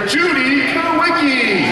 Judy Kowicki.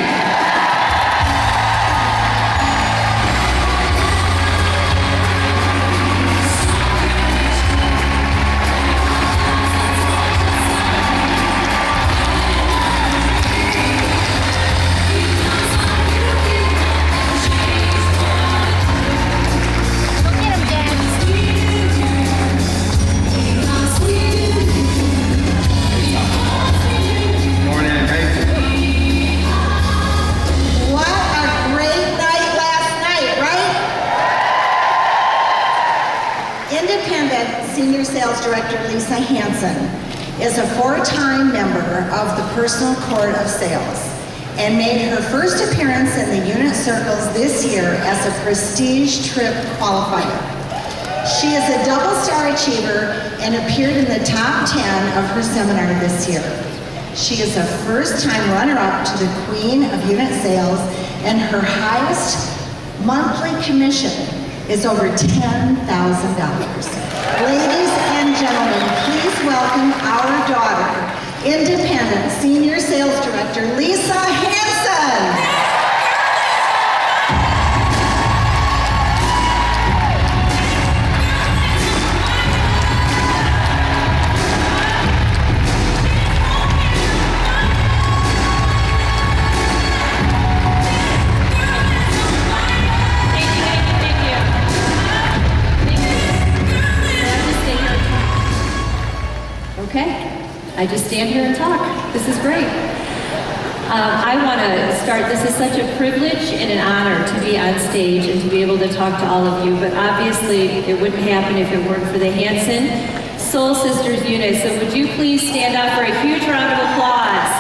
Senior Sales Director Lisa Hansen is a 4-time member of the Personal Court of Sales and made her first appearance in the unit circles this year as a prestige trip qualifier. She is a double-star achiever and appeared in the top 10 of her seminar this year. She is a first-time runner-up to the Queen of Unit Sales, and her highest monthly commission is over $10,000. Ladies and gentlemen, please welcome our daughter, Independent Senior Sales Director, Lisa Hansen. I just stand here and talk. This is great. I want to start. This is such a privilege and an honor to be on stage and to be able to talk to all of you, but obviously it wouldn't happen if it weren't for the Hansen Soul Sisters unit. So would you please stand up for a huge round of applause?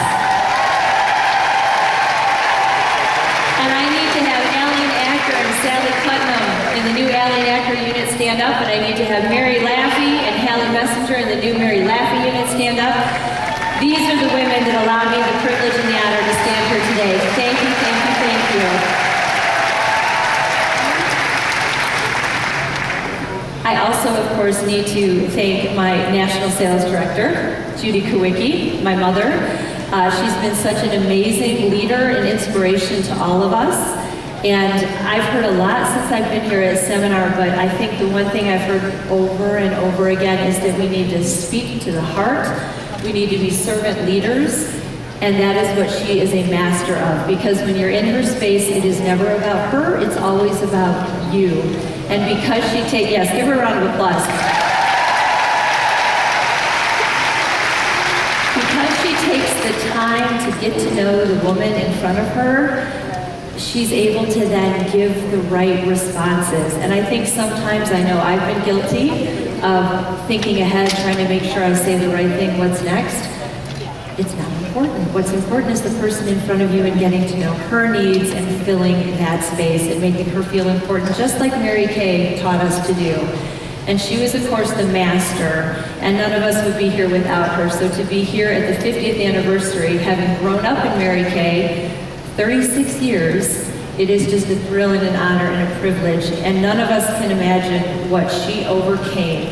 And I need to have Allie Acker and Sally Putnam in the new Allie Acker unit stand up, and I need to have Mary Laffey and Hallie Messenger in the new Mary Laffey unit stand up. These are the women that allow me the privilege and the honor to stand here today. Thank you, thank you, thank you. I also, of course, need to thank my National Sales Director, Judy Kowicki, my mother. She's been such an amazing leader and inspiration to all of us. And I've heard a lot since I've been here at seminar, but I think the one thing I've heard over and over again is that we need to speak to the heart. We need to be servant leaders, and that is what she is a master of. Because when you're in her space, it is never about her, it's always about you. And because she takes, yes, give her a round of applause. Because she takes the time to get to know the woman in front of her, she's able to then give the right responses. And I think sometimes, I know I've been guilty of thinking ahead, trying to make sure I say the right thing, what's next. It's not important. What's important is the person in front of you and getting to know her needs and filling that space and making her feel important, just like Mary Kay taught us to do. And she was, of course, the master, and none of us would be here without her. So to be here at the 50th anniversary, having grown up in Mary Kay, 36 years, it is just a thrill and an honor and a privilege, and none of us can imagine what she overcame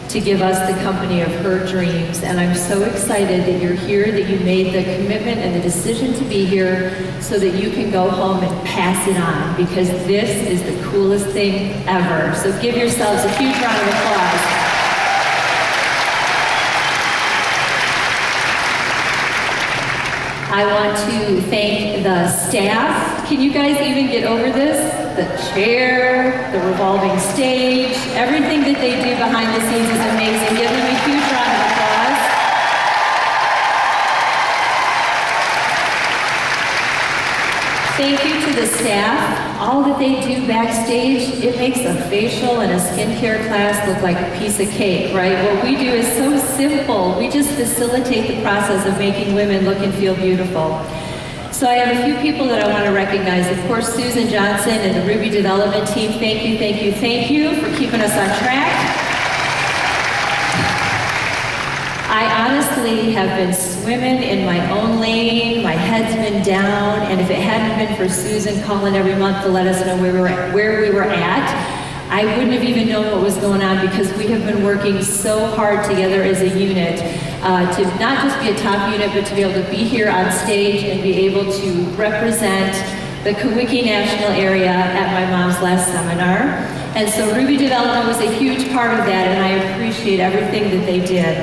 to give us the company of her dreams. And I'm so excited that you're here, that you made the commitment and the decision to be here so that you can go home and pass it on, because this is the coolest thing ever. So give yourselves a huge round of applause. I want to thank the staff. Can you guys even get over this? The chair, the revolving stage, everything that they do behind the scenes is amazing. Give them a huge round of applause. Thank you to the staff. All that they do backstage, it makes a facial and a skincare class look like a piece of cake, right? What we do is so simple. We just facilitate the process of making women look and feel beautiful. So I have a few people that I want to recognize. Of course, Susan Johnson and the Ruby Development Team, thank you, thank you, thank you for keeping us on track. I honestly have been swimming in my own lane, my head's been down, and if it hadn't been for Susan calling every month to let us know where we were at, I wouldn't have even known what was going on, because we have been working so hard together as a unit. to not just be a top unit, but to be able to be here on stage and be able to represent the Kawiki National Area at my mom's last seminar. And so Ruby Development was a huge part of that, and I appreciate everything that they did.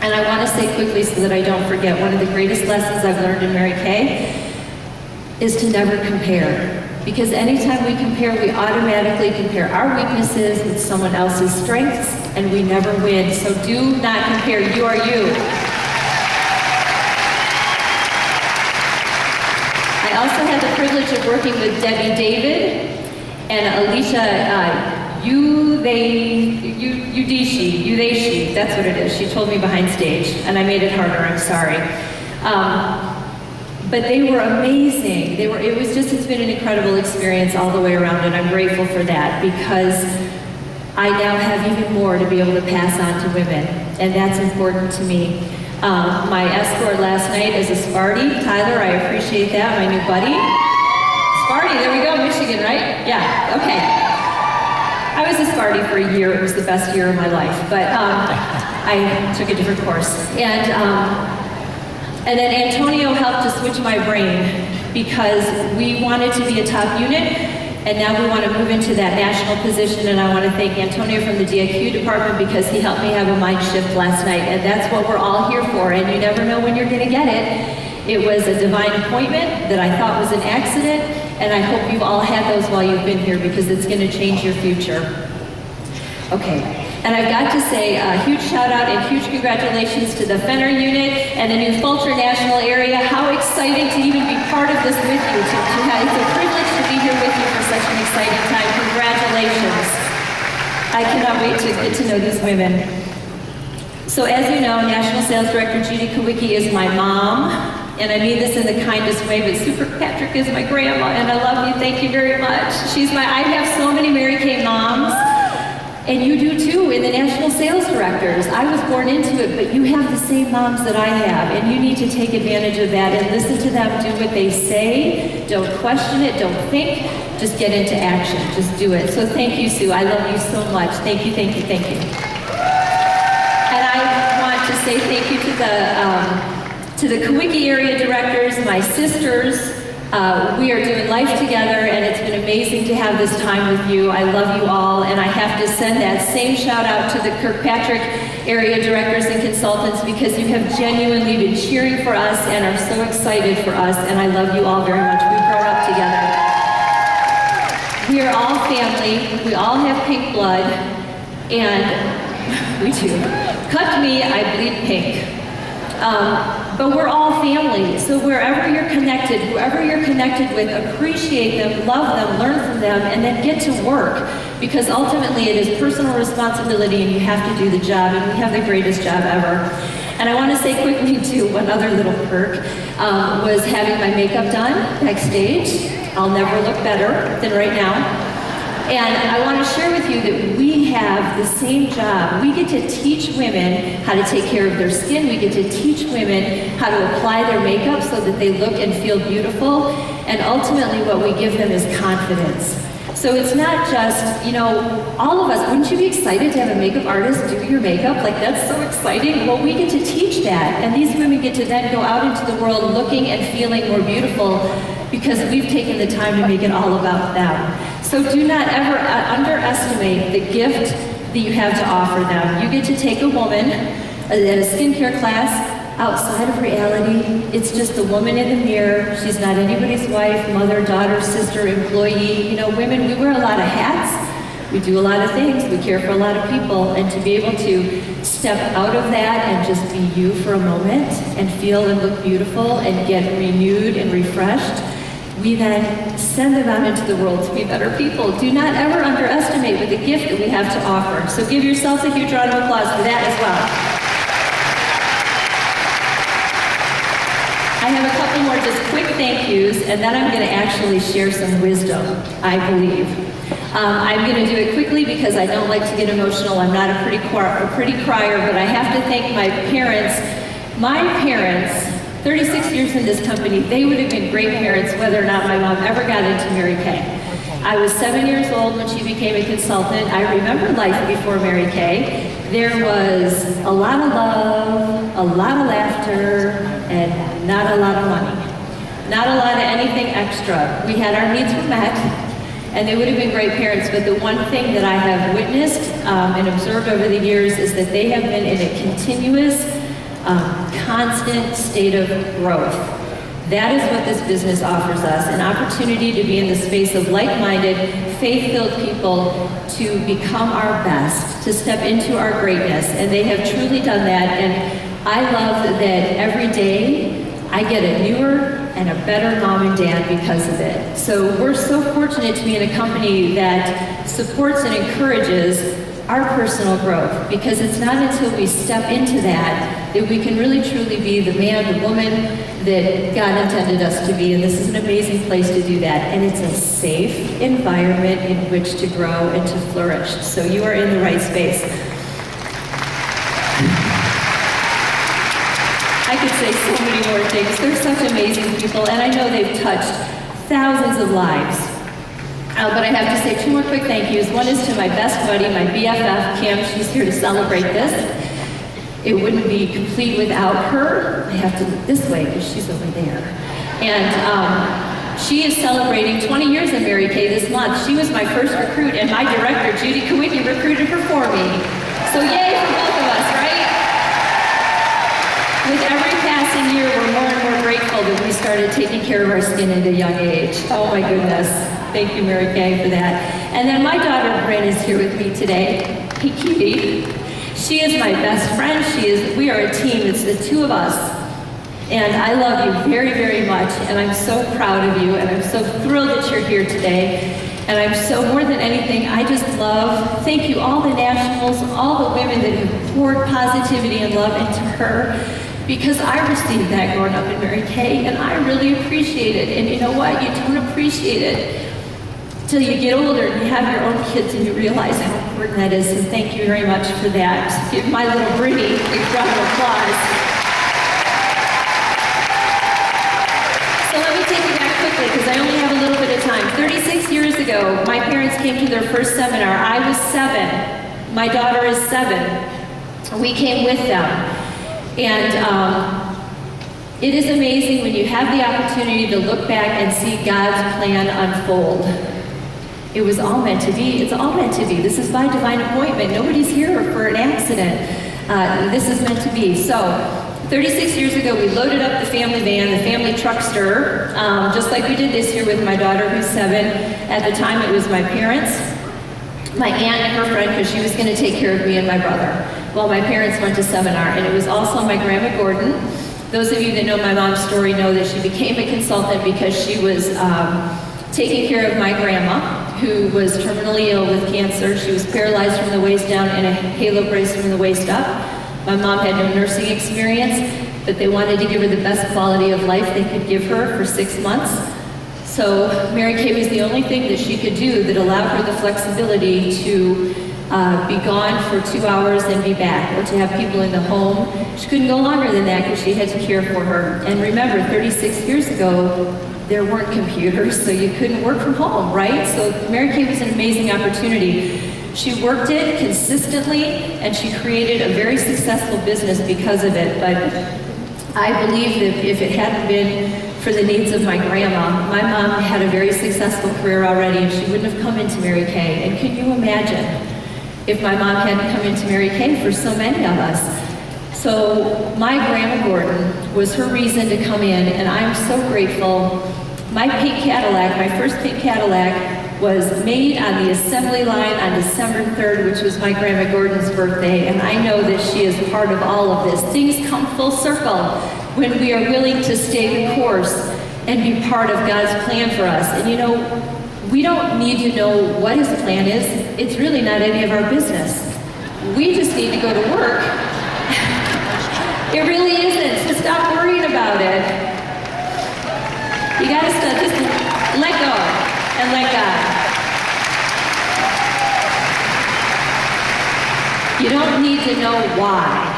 And I want to say quickly so that I don't forget, one of the greatest lessons I've learned in Mary Kay is to never compare. Because anytime we compare, we automatically compare our weaknesses with someone else's strengths, and we never win. So do not compare. You are you. I also had the privilege of working with Debbie David and Alicia Udeshi, that's what it is. She told me behind stage, and I made it harder, I'm sorry. But they were amazing. It's been an incredible experience all the way around, and I'm grateful for that because I now have even more to be able to pass on to women, and that's important to me. My escort last night is a Sparty. Tyler, I appreciate that, my new buddy. Sparty, there we go, Michigan, right? Yeah, okay. I was a Sparty for a year. It was the best year of my life, but I took a different course. And then Antonio helped to switch my brain because we wanted to be a top unit, and now we want to move into that national position, and I want to thank Antonio from the DIQ department because he helped me have a mind shift last night, and that's what we're all here for, and you never know when you're going to get it. It was a divine appointment that I thought was an accident, and I hope you've all had those while you've been here because it's going to change your future. Okay. And I've got to say a huge shout out and huge congratulations to the Fenner unit and the new Fulcher National Area. How exciting to even be part of this with you. It's a privilege to be here with you for such an exciting time. Congratulations. I cannot wait to get to know these women. So as you know, National Sales Director Judy Kawicki is my mom. And I mean this in the kindest way, but Super Patrick is my grandma, and I love you. Thank you very much. I have so many Mary Kay moms. And you do too in the National Sales Directors. I was born into it, but you have the same moms that I have, and you need to take advantage of that and listen to them, do what they say, don't question it, don't think, just get into action, just do it. So thank you, Sue, I love you so much. Thank you, thank you, thank you. And I want to say thank you to the Kawicki area directors, my sisters. We are doing life together, and it's been amazing to have this time with you. I love you all, and I have to send that same shout out to the Kirkpatrick area directors and consultants because you have genuinely been cheering for us and are so excited for us, and I love you all very much. We've grown up together. We are all family. We all have pink blood, and we do. Cut me, I bleed pink. But we're all family, so wherever you're connected, whoever you're connected with, appreciate them, love them, learn from them, and then get to work. Because ultimately it is personal responsibility and you have to do the job, and we have the greatest job ever. And I want to say quickly too, one other little perk was having my makeup done backstage. I'll never look better than right now. And I want to share with you that we have the same job. We get to teach women how to take care of their skin. We get to teach women how to apply their makeup so that they look and feel beautiful. And ultimately what we give them is confidence. So it's not just, all of us, wouldn't you be excited to have a makeup artist do your makeup? Like, that's so exciting. Well, we get to teach that. And these women get to then go out into the world looking and feeling more beautiful because we've taken the time to make it all about them. So do not ever underestimate the gift that you have to offer them. You get to take a woman at a skincare class outside of reality. It's just the woman in the mirror. She's not anybody's wife, mother, daughter, sister, employee. Women, we wear a lot of hats. We do a lot of things. We care for a lot of people. And to be able to step out of that and just be you for a moment and feel and look beautiful and get renewed and refreshed, we then send them out into the world to be better people. Do not ever underestimate the gift that we have to offer. So give yourselves a huge round of applause for that as well. I have a couple more just quick thank yous, and then I'm going to actually share some wisdom, I believe. I'm going to do it quickly because I don't like to get emotional. I'm not a pretty crier, but I have to thank my parents. My parents, 36 years in this company, they would have been great parents whether or not my mom ever got into Mary Kay. I was 7 years old when she became a consultant. I remember life before Mary Kay. There was a lot of love, a lot of laughter, and not a lot of money. Not a lot of anything extra. We had our needs met, and they would have been great parents, but the one thing that I have witnessed and observed over the years is that they have been in a continuous, constant state of growth. That is what this business offers us, an opportunity to be in the space of like-minded, faith-filled people to become our best, to step into our greatness, and they have truly done that, and I love that every day I get a newer and a better mom and dad because of it. So we're so fortunate to be in a company that supports and encourages our personal growth, because it's not until we step into that we can really truly be the man, the woman that God intended us to be, and this is an amazing place to do that, and it's a safe environment in which to grow and to flourish. So you are in the right space. I could say so many more things. They're such amazing people, and I know they've touched thousands of lives. But I have to say two more quick thank yous. One is to my best buddy, my BFF, Kim. She's here to celebrate this. It wouldn't be complete without her. I have to look this way because she's over there. And she is celebrating 20 years of Mary Kay this month. She was my first recruit, and my director, Judy Kawicki, recruited her for me. So yay for both of us, right? With every passing year, we're more and more grateful that we started taking care of our skin at a young age. Oh my goodness. Thank you, Mary Kay, for that. And then my daughter, Bryn, is here with me today. Hey, cutie. She is my best friend. We are a team. It's the two of us. And I love you very, very much. And I'm so proud of you. And I'm so thrilled that you're here today. And I'm so, more than anything, I just love, thank you, all the nationals, all the women that have poured positivity and love into her. Because I received that growing up in Mary Kay, and I really appreciate it. And you know what? You don't appreciate it till you get older and you have your own kids and you realize how important that is. And thank you very much for that. Give my little Brittany a big round of applause. So let me take you back quickly because I only have a little bit of time. 36 years ago, my parents came to their first seminar. I was 7. My daughter is 7. We came with them. And it is amazing when you have the opportunity to look back and see God's plan unfold. It was all meant to be. It's all meant to be. This is by divine appointment. Nobody's here for an accident. This is meant to be. So, 36 years ago, we loaded up the family van, the family truckster, just like we did this year with my daughter, who's 7. At the time, it was my parents, my aunt and her friend, because she was going to take care of me and my brother. Well, my parents went to seminar, and it was also my Grandma Gordon. Those of you that know my mom's story know that she became a consultant because she was taking care of my grandma, who was terminally ill with cancer. She was paralyzed from the waist down and a halo brace from the waist up. My mom had no nursing experience, but they wanted to give her the best quality of life they could give her for 6 months. So Mary Kay was the only thing that she could do that allowed her the flexibility to be gone for 2 hours and be back, or to have people in the home. She couldn't go longer than that because she had to care for her. And remember, 36 years ago, there weren't computers, so you couldn't work from home, right? So Mary Kay was an amazing opportunity. She worked it consistently, and she created a very successful business because of it. But I believe that if it hadn't been for the needs of my grandma, my mom had a very successful career already, and she wouldn't have come into Mary Kay. And can you imagine if my mom hadn't come into Mary Kay for so many of us? So my Grandma Gordon was her reason to come in, and I'm so grateful. My pink Cadillac, my first pink Cadillac, was made on the assembly line on December 3rd, which was my Grandma Gordon's birthday, and I know that she is part of all of this. Things come full circle when we are willing to stay the course and be part of God's plan for us. And you know, we don't need to know what His plan is. It's really not any of our business. We just need to go to work. It really isn't, so stop worrying about it. You gotta stop, just let go and let God. You don't need to know why.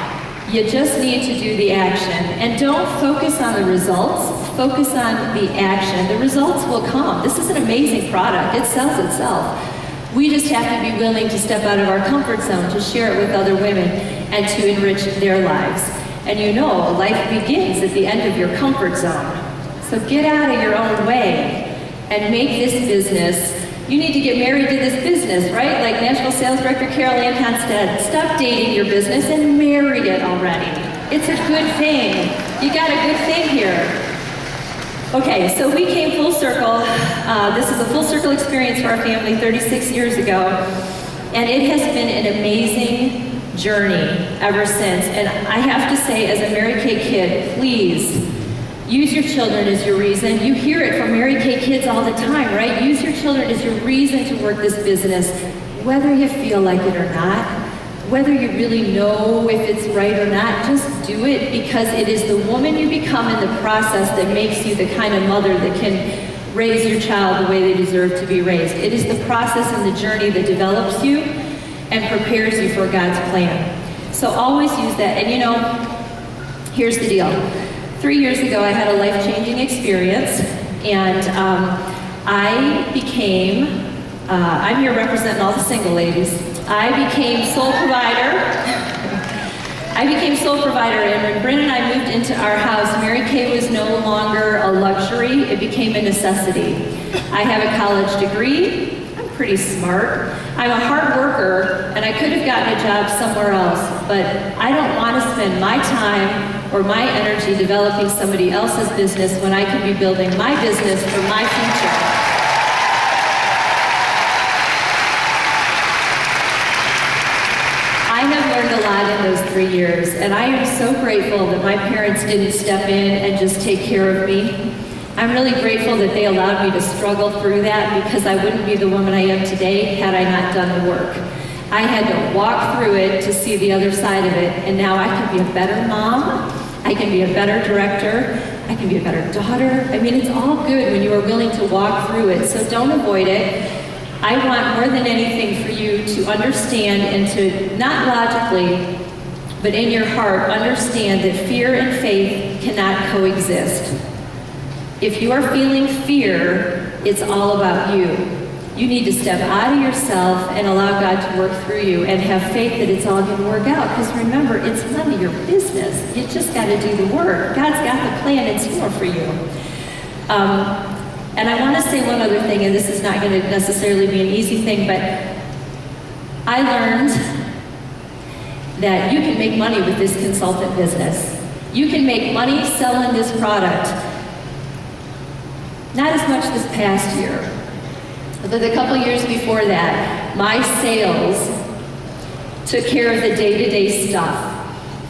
You just need to do the action. And don't focus on the results, focus on the action. The results will come. This is an amazing product. It sells itself. We just have to be willing to step out of our comfort zone, to share it with other women, and to enrich their lives. And you know, life begins at the end of your comfort zone. So get out of your own way and make this business. You need to get married to this business, right? Like National Sales Director Carol Ann Hansen, stop dating your business and marry it already. It's a good thing. You got a good thing here. Okay, so we came full circle. This is a full circle experience for our family 36 years ago. And it has been an amazing journey ever since. And I have to say, as a Mary Kay kid, please use your children as your reason. You hear it from Mary Kay kids all the time, right? Use your children as your reason to work this business, whether you feel like it or not, whether you really know if it's right or not. Just do it, because it is the woman you become in the process that makes you the kind of mother that can raise your child the way they deserve to be raised. It is the process and the journey that develops you and prepares you for God's plan. So always use that. And you know, here's the deal. 3 years ago, I had a life-changing experience, and I became, I'm here representing all the single ladies. I became sole provider. And when Bryn and I moved into our house, Mary Kay was no longer a luxury, it became a necessity. I have a college degree, I'm pretty smart, I'm a hard worker, and I could have gotten a job somewhere else, but I don't want to spend my time or my energy developing somebody else's business when I could be building my business for my future. I have learned a lot in those 3 years, and I am so grateful that my parents didn't step in and just take care of me. I'm really grateful that they allowed me to struggle through that, because I wouldn't be the woman I am today had I not done the work. I had to walk through it to see the other side of it, and now I can be a better mom, I can be a better director, I can be a better daughter. I mean, it's all good when you are willing to walk through it, so don't avoid it. I want more than anything for you to understand, and to, not logically, but in your heart, understand that fear and faith cannot coexist. If you are feeling fear, it's all about you. You need to step out of yourself and allow God to work through you, and have faith that it's all going to work out. Because remember, it's none of your business. You just got to do the work. God's got the plan in store for you. And I want to say one other thing, and this is not going to necessarily be an easy thing, but I learned that you can make money with this consultant business. You can make money selling this product. Not as much this past year, but a couple years before that, my sales took care of the day-to-day stuff.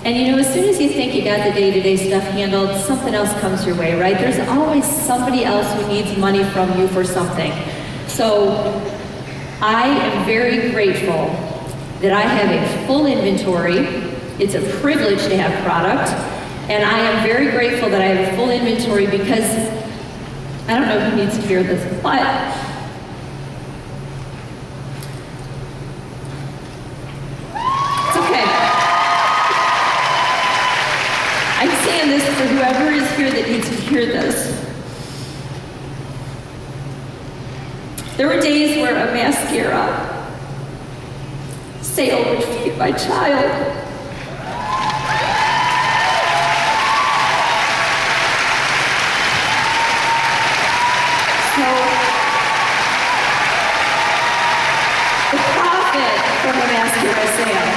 And you know, as soon as you think you got the day-to-day stuff handled, something else comes your way, right? There's always somebody else who needs money from you for something. So I am very grateful that I have a full inventory. It's a privilege to have product. And I am very grateful that I have a full inventory, because I don't know who needs to hear this, but this for whoever is here that needs to hear this. There were days where a mascara sale would feed my child. So, the profit from a mascara sale.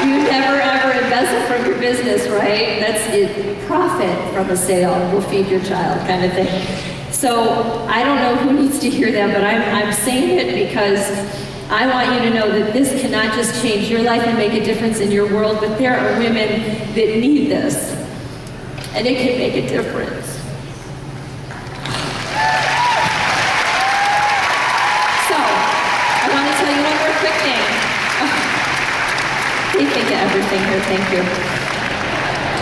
You never ever embezzle from your business, right? That's it. Profit from a sale will feed your child, kind of thing. So I don't know who needs to hear that, but I'm saying it because I want you to know that this cannot just change your life and make a difference in your world, but there are women that need this, and it can make a difference. So I want to tell you one more quick thing. They think of everything here, thank you.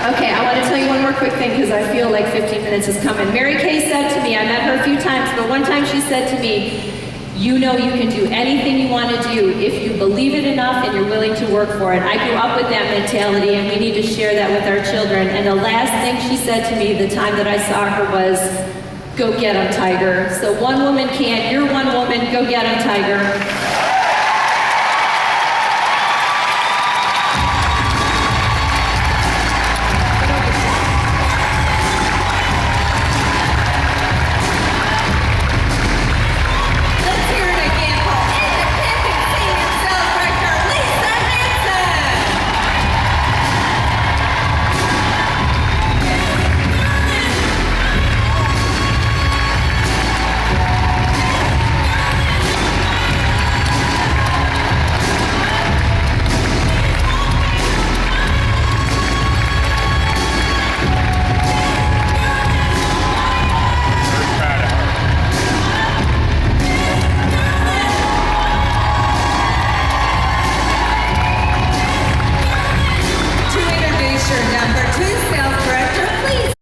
Okay, I want to tell you one more quick thing, because I feel like 15 minutes is coming. Mary Kay said to me, I met her a few times, but one time she said to me, you know you can do anything you want to do if you believe it enough and you're willing to work for it. I grew up with that mentality, and we need to share that with our children. And the last thing she said to me the time that I saw her was, Go get 'em, Tiger. So one woman can't, you're one woman, go get 'em, Tiger.